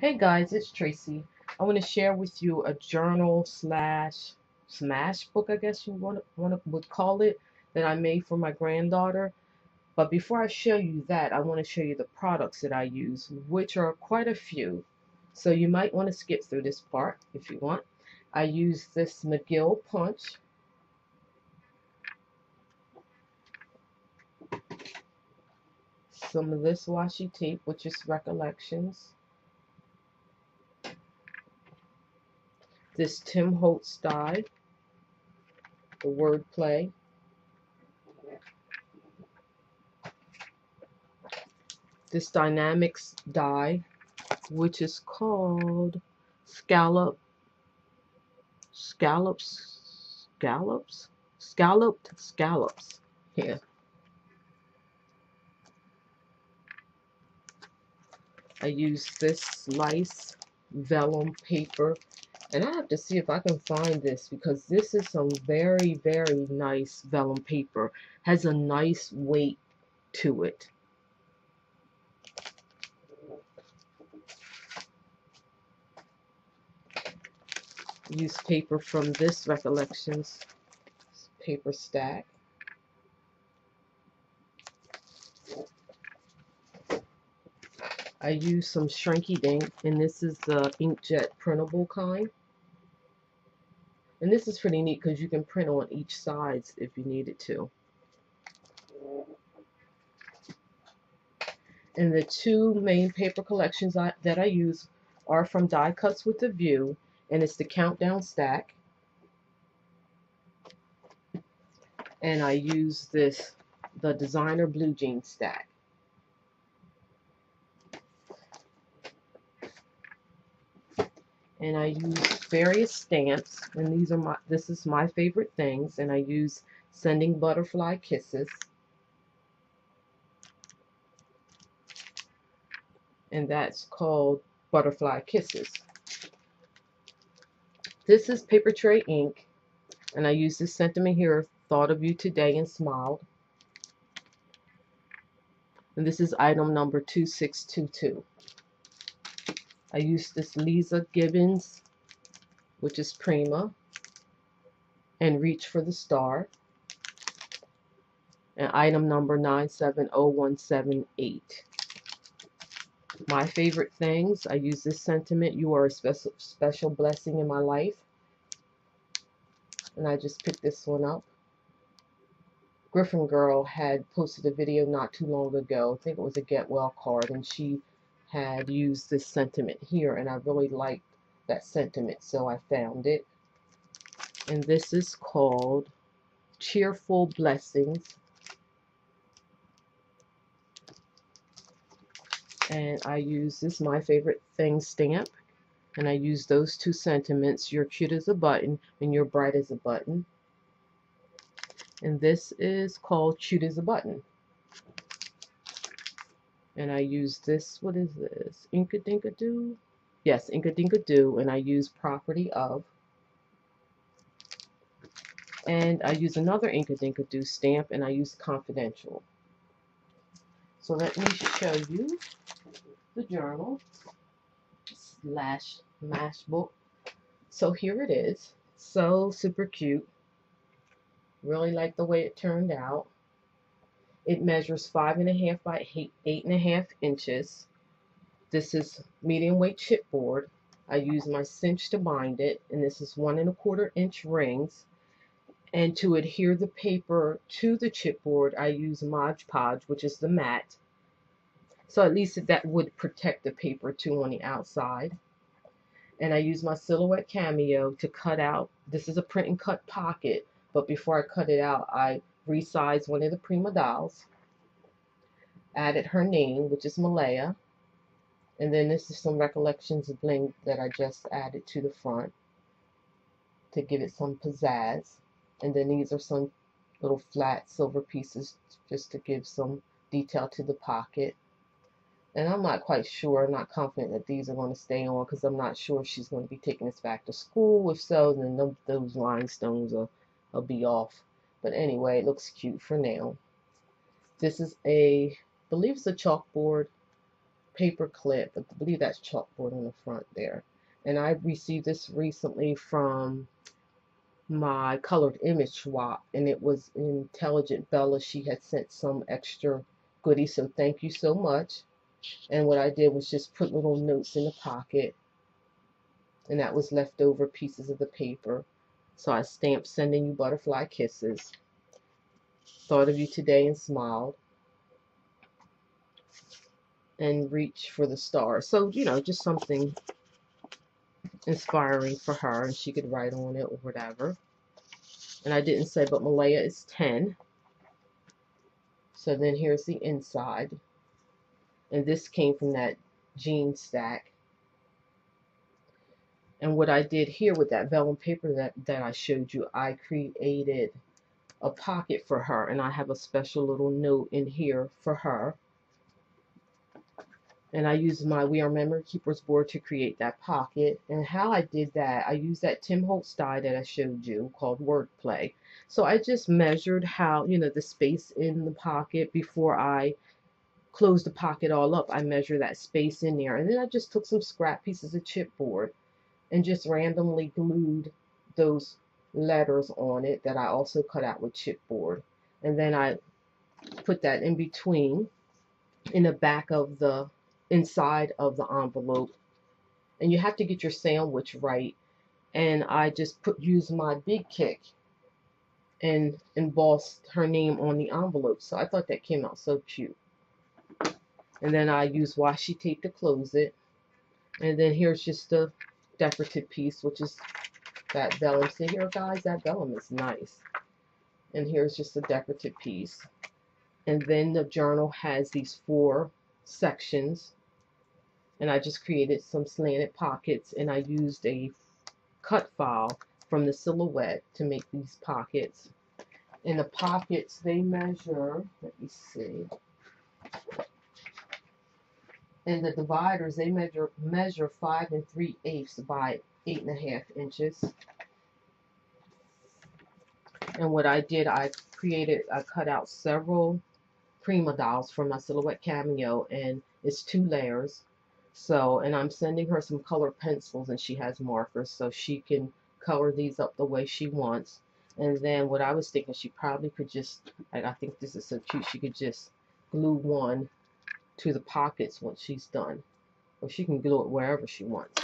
Hey guys, it's Tracy. I want to share with you a journal slash smash book, I guess you would call it, that I made for my granddaughter. But before I show you that, I want to show you the products that I use, which are quite a few. So you might want to skip through this part if you want. I use this McGill punch, some of this washi tape, which is recollections, this Tim Holtz die, the wordplay, this dynamics die, which is called scalloped scallops. Here, I use this slice vellum paper, and I have to see if I can find this because this is some very nice vellum paper. Has a nice weight to it. Use paper from this Recollections paper stack. I use some Shrinky Dink, and this is the inkjet printable kind. And this is pretty neat because you can print on each side if you needed to. And the two main paper collections that I use are from Die Cuts with a View, and it's the Countdown stack. And I use the Designer Blue Jean stack. And I use various stamps, and this is my favorite things, and I use Sending Butterfly Kisses, and that's called Butterfly Kisses. This is Paper Tray ink, and I use this sentiment here, thought of you today and smiled. And this is item number 2622. I use this Lisa Gibbons, which is Prima, and Reach for the Star, and item number 970178. My favorite things, I use this sentiment, you are a special blessing in my life. And I just picked this one up. Griffin Girl had posted a video not too long ago, I think it was a Get Well card, and she had used this sentiment here, and I really liked that sentiment, so I found it. And this is called Cheerful Blessings. And I use this My Favorite Thing stamp, and I use those two sentiments, you're cute as a button and you're bright as a button. And this is called Cute as a Button. And I use this, what is this? Inkadinkadoo? Yes, Inkadinkadoo, and I use Property of. And I use another Inkadinkadoo stamp, and I use Confidential. So let me show you the journal slash mash book. So here it is. So super cute. Really like the way it turned out. It measures 5.5 by 8.5 inches. This is medium weight chipboard. I use my Cinch to bind it, and this is 1.25 inch rings. And to adhere the paper to the chipboard, I use Mod Podge, which is the mat. So at least that would protect the paper too on the outside. And I use my Silhouette Cameo to cut out. This is a print and cut pocket, but before I cut it out, I resized one of the Prima dolls, added her name, which is Malaya, and then this is some Recollections of bling that I just added to the front to give it some pizzazz. And then these are some little flat silver pieces just to give some detail to the pocket. And I'm not quite sure, I'm not confident that these are going to stay on because I'm not sure if she's going to be taking this back to school. If so, then those rhinestones will be off. But anyway, it looks cute for now. This is I believe it's a chalkboard paper clip. I believe that's chalkboard on the front there. And I received this recently from my colored image swap, and it was Intelligent Bella. She had sent some extra goodies, so thank you so much. And what I did was just put little notes in the pocket, and that was leftover pieces of the paper. So I stamped "Sending you butterfly kisses. Thought of you today and smiled. And reach for the stars." So, you know, just something inspiring for her, and she could write on it or whatever. And I didn't say, but Malaya is 10. So then here's the inside. And this came from that jean stack. And what I did here with that vellum paper that I showed you, I created a pocket for her. And I have a special little note in here for her. And I used my We Are Memory Keepers board to create that pocket. And how I did that, I used that Tim Holtz die that I showed you called Wordplay. So I just measured how, you know, the space in the pocket before I closed the pocket all up. I measured that space in there. And then I just took some scrap pieces of chipboard and just randomly glued those letters on it that I also cut out with chipboard. And then I put that in between, in the back of the inside of the envelope. And you have to get your sandwich right. And I just used my big kick and embossed her name on the envelope. So I thought that came out so cute. And then I used washi tape to close it. And then here's just a decorative piece, which is that vellum. See here, guys, that vellum is nice. And here's just a decorative piece. And then the journal has these 4 sections. And I just created some slanted pockets, and I used a cut file from the silhouette to make these pockets. And the pockets, they measure, let me see, and the dividers, they measure 5 3/8 by 8.5 inches. And what I did, I cut out several Prima dolls from my Silhouette Cameo, and it's 2 layers. So, and I'm sending her some color pencils, and she has markers, so she can color these up the way she wants. And then what I was thinking, she probably could just, like, I think this is so cute, she could just glue one to the pockets once she's done. Or she can glue it wherever she wants.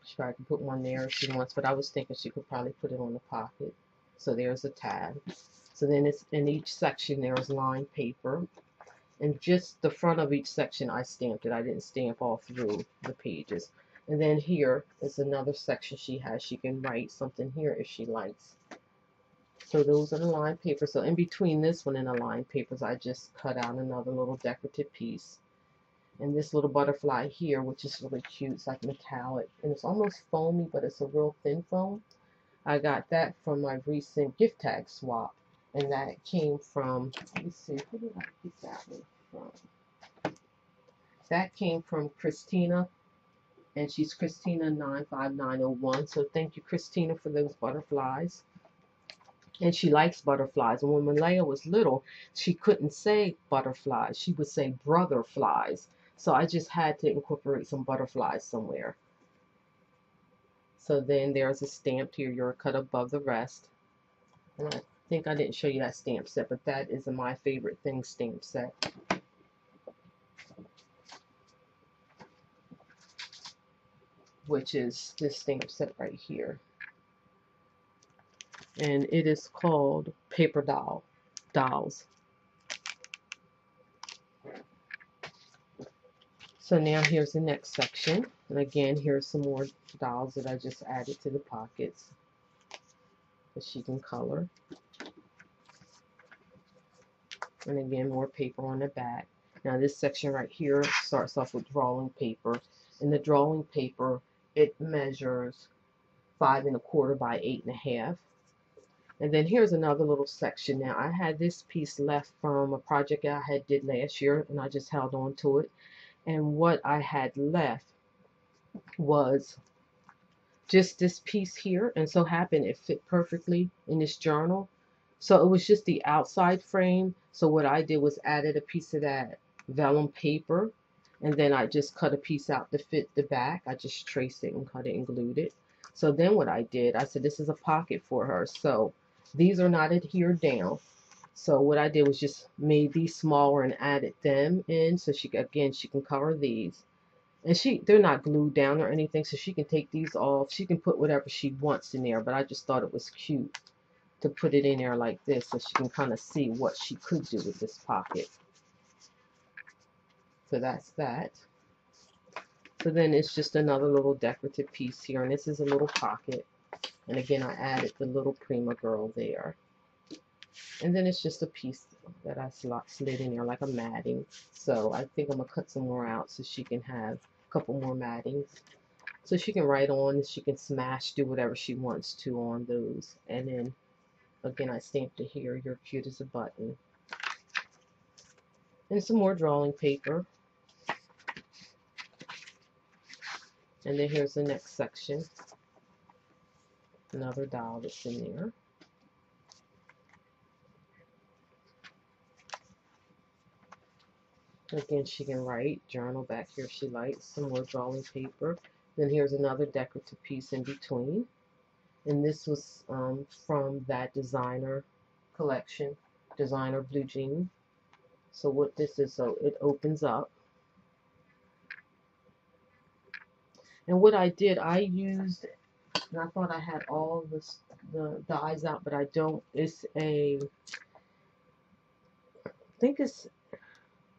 She probably can put one there if she wants, but I was thinking she could probably put it on the pocket. So there's a tab. So then it's in each section there's lined paper. And just the front of each section I stamped it. I didn't stamp all through the pages. And then here is another section she has. She can write something here if she likes. So those are the lined papers. So in between this one and the lined papers, I just cut out another little decorative piece. And this little butterfly here, which is really cute, it's like metallic. And it's almost foamy, but it's a real thin foam. I got that from my recent gift tag swap. And that came from, let me see, who did I get that one from? That came from Christina, and she's Christina 95901. So thank you, Christina, for those butterflies. And she likes butterflies. And when Malaya was little, she couldn't say butterflies. She would say brother flies. So I just had to incorporate some butterflies somewhere. So then there's a stamp here, "You're cut above the rest." And I think I didn't show you that stamp set, but that is a My Favorite Thing stamp set. Which is this stamp set right here. And it is called Paper Dolls. So now here's the next section. And again, here's some more dolls that I just added to the pockets that she can color. And again, more paper on the back. Now this section right here starts off with drawing paper. And the drawing paper, it measures 5 1/4 by 8 1/2. And then here's another little section. Now I had this piece left from a project I did last year, and I just held on to it. And what I had left was just this piece here, and so happened it fit perfectly in this journal. So it was just the outside frame. So what I did was added a piece of that vellum paper, and then I just cut a piece out to fit the back. I just traced it and cut it and glued it. So then what I did, I said this is a pocket for her. So these are not adhered down. So what I did was just made these smaller and added them in, so she can cover these. And they're not glued down or anything, so she can take these off. She can put whatever she wants in there, but I just thought it was cute to put it in there like this so she can kind of see what she could do with this pocket. So that's that. So then it's just another little decorative piece here, and this is a little pocket. And again, I added the little Prima girl there. And then it's just a piece that I slid in there like a matting. So I think I'm going to cut some more out so she can have a couple more mattings. So she can write on, she can smash, do whatever she wants to on those. And then, again, I stamped it here, you're cute as a button. And some more drawing paper. And then here's the next section. Another doll that's in there. Again, she can write, journal back here if she likes, some more drawing paper. Then here's another decorative piece in between. And this was from that designer collection, designer blue jean. So what this is, so it opens up. And what I did, I used, and I thought I had all the dies out, but I don't. It's I think it's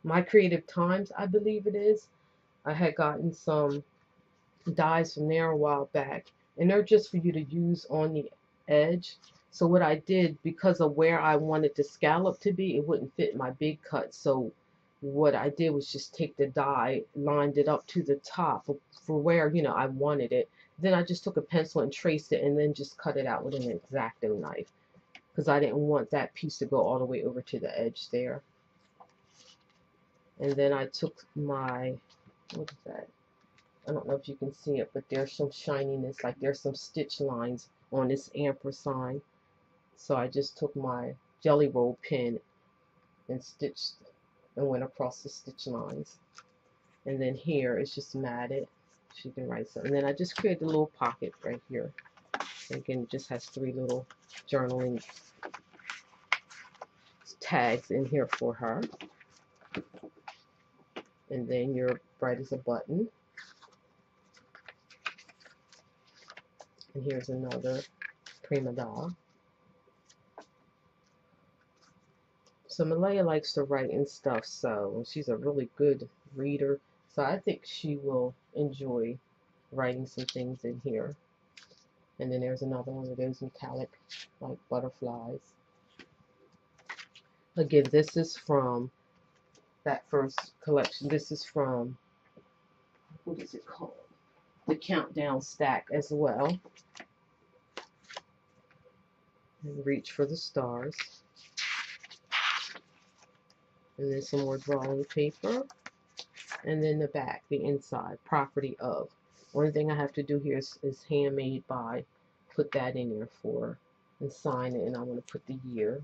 My Creative Times, I believe it is. I had gotten some dies from there a while back, and they're just for you to use on the edge. So what I did, because of where I wanted the scallop to be, it wouldn't fit my big cut. So what I did was just take the die, lined it up to the top for where, you know, I wanted it. Then I just took a pencil and traced it, and then just cut it out with an X-Acto knife, because I didn't want that piece to go all the way over to the edge there. And then I took my, what is that? I don't know if you can see it, but there's some shininess, like there's some stitch lines on this ampersand. So I just took my jelly roll pen and stitched and went across the stitch lines. And then here it's just matted. She can write something. And then I just created a little pocket right here. And again, it just has 3 little journaling tags in here for her. And then you're bright as a button. And here's another Prima doll. So Malaya likes to write and stuff, so she's a really good reader. So I think she will enjoy writing some things in here. And then there's another one of those metallic, like butterflies. Again, this is from that first collection. This is from, what is it called? The Countdown stack as well. And Reach for the Stars. And then some more drawing paper. And then the back, the inside, Property of. One thing I have to do here is Handmade by. Put that in there for and sign it, and I want to put the year.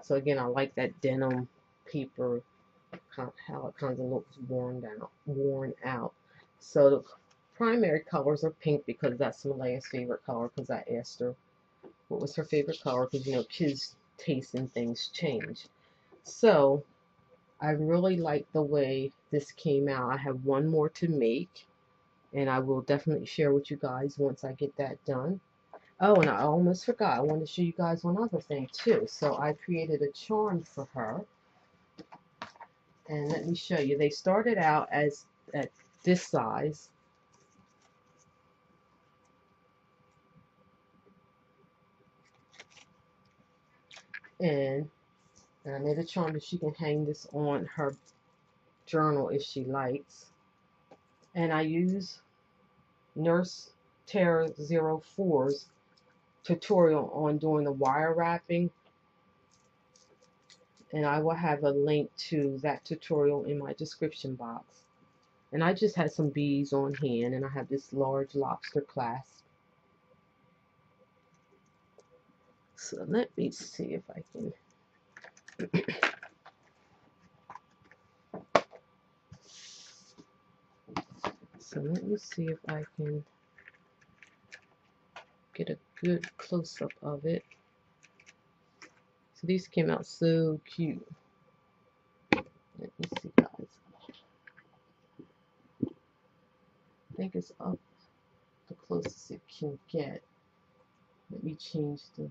So again, I like that denim paper, how it kind of looks worn out. So the primary colors are pink because that's Malaya's favorite color, because I asked her what was her favorite color, because you know kids' taste in things change. So I really like the way this came out. I have one more to make, and I will definitely share with you guys once I get that done. Oh, and I almost forgot. I want to show you guys one other thing too. So I created a charm for her. And let me show you. They started out as at this size. And I made a charm that she can hang this on her journal if she likes. And I use Nurse Terra 04's tutorial on doing the wire wrapping, and I will have a link to that tutorial in my description box. And I just had some beads on hand, and I have this large lobster clasp. So let me see if I can So let me see if I can get a good close-up of it. So these came out so cute. Let me see, guys. I think it's up the closest it can get. Let me change the